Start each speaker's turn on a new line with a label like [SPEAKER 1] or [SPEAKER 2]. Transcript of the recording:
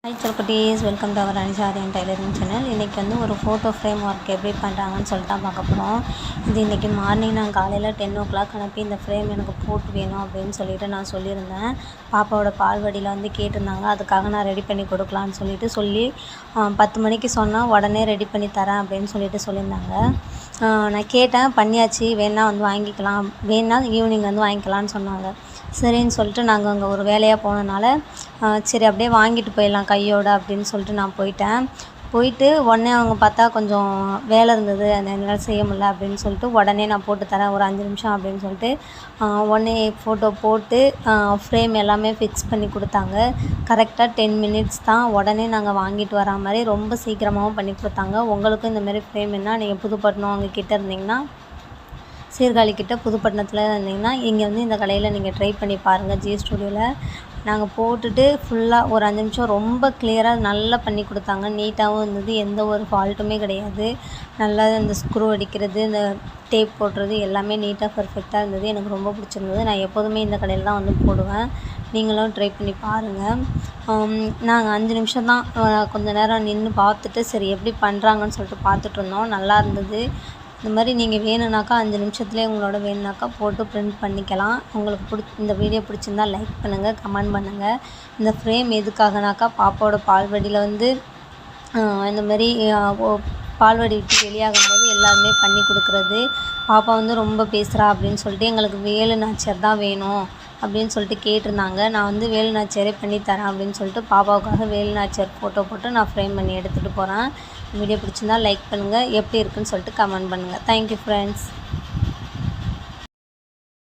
[SPEAKER 1] Hi சொல்குட்டீஸ், welcome to our அனிஷாரியன் tailoring channel. இன்றைக்கி வந்து ஒரு ஃபோட்டோ ஃப்ரேம் ஒர்க் எப்படி பண்ணுறாங்கன்னு சொல்லிட்டு தான் பார்க்க போகிறோம். இது இன்றைக்கி மார்னிங் நான் காலையில் 10 o'clock அனுப்பி இந்த ஃப்ரேம் எனக்கு போட்டு வேணும் அப்படின்னு சொல்லிட்டு நான் சொல்லியிருந்தேன். பாப்பாவோட பால்வடியில் வந்து கேட்டிருந்தாங்க, அதுக்காக நான் ரெடி பண்ணி கொடுக்கலான்னு சொல்லி 10 மணிக்கு சொன்னால் உடனே ரெடி பண்ணி தரேன் அப்படின்னு சொல்லியிருந்தாங்க. நான் கேட்டேன், பண்ணியாச்சு, வேணால் வந்து வாங்கிக்கலாம், வேணால் ஈவினிங் வந்து வாங்கிக்கலான்னு சொன்னாங்க. சரின்னு சொல்லிட்டு நாங்கள் அங்கே ஒரு வேலையாக போனதுனால சரி அப்படியே வாங்கிட்டு போயிடலாம் கையோடு அப்படின்னு சொல்லிட்டு நான் போயிட்டு உடனே அவங்க பார்த்தா கொஞ்சம் வேலை இருந்தது, அந்த என்னால் செய்ய முடியல அப்படின்னு சொல்லிட்டு உடனே நான் போட்டு தரேன் ஒரு 5 நிமிஷம் அப்படின்னு சொல்லிட்டு உடனே ஃபோட்டோ போட்டு ஃப்ரேம் எல்லாமே ஃபிக்ஸ் பண்ணி கொடுத்தாங்க. கரெக்டாக 10 minutes தான். உடனே நாங்கள் வாங்கிட்டு வரா மாதிரி ரொம்ப சீக்கிரமாகவும் பண்ணி கொடுத்தாங்க. உங்களுக்கும் இந்தமாரி ஃப்ரேம் என்ன, நீங்கள் புதுப்பட்டினம் அங்கே கிட்டே இருந்தீங்கன்னா, சீர்காழி கிட்ட புதுப்பட்டினத்தில் இருந்தீங்கன்னா இங்கே வந்து இந்த கடையில் நீங்கள் ட்ரை பண்ணி பாருங்கள். ஜி ஸ்டுடியோவில் நாங்கள் போட்டுட்டு ஃபுல்லாக ஒரு 5 நிமிஷம் ரொம்ப கிளியராக நல்லா பண்ணி கொடுத்தாங்க. நீட்டாகவும் இருந்தது, எந்த ஒரு ஃபால்ட்டுமே கிடையாது. நல்லா இந்த ஸ்க்ரூ அடிக்கிறது, இந்த டேப் போடுறது எல்லாமே நீட்டாக பர்ஃபெக்டாக இருந்தது. எனக்கு ரொம்ப பிடிச்சிருந்தது. நான் எப்போதுமே இந்த கடையில் தான் வந்து போடுவேன். நீங்களும் ட்ரை பண்ணி பாருங்கள். நாங்கள் 5 நிமிஷம் தான் கொஞ்சம் நேரம் நின்று பார்த்துட்டு சரி எப்படி பண்ணுறாங்கன்னு சொல்லிட்டு பார்த்துட்டு இருந்தோம். நல்லா இருந்தது. இந்த மாதிரி நீங்கள் வேணும்னாக்கா 5 நிமிஷத்துலேயே உங்களோட வேணும்னாக்கா போட்டு பிரிண்ட் பண்ணிக்கலாம். உங்களுக்கு இந்த வீடியோ பிடிச்சிருந்தால் லைக் பண்ணுங்கள், கமெண்ட் பண்ணுங்கள். இந்த ஃப்ரேம் எதுக்காகனாக்கா பாப்பாவோட பால்வடியில் வந்து இந்த மாதிரி பால்வடி விட்டு வெளியாகும்போது எல்லாருமே பண்ணி கொடுக்குறது. பாப்பா வந்து ரொம்ப பேசுகிறா அப்படின்னு சொல்லிட்டு எங்களுக்கு வேலு நாச்சியார் தான் வேணும் அப்படின்னு சொல்லிட்டு கேட்டிருந்தாங்க. நான் வந்து வேலு நாச்சியாரே பண்ணித்தரேன் அப்படின்னு சொல்லிட்டு பாப்பாவுக்காக வேலு நாச்சியார் ஃபோட்டோ போட்டு நான் ஃப்ரேம் பண்ணி எடுத்துகிட்டு போகிறேன். வீடியோ பிடிச்சிருந்தால் லைக் பண்ணுங்கள், எப்படி இருக்குன்னு சொல்லிட்டு கமெண்ட் பண்ணுங்கள். Thank you friends.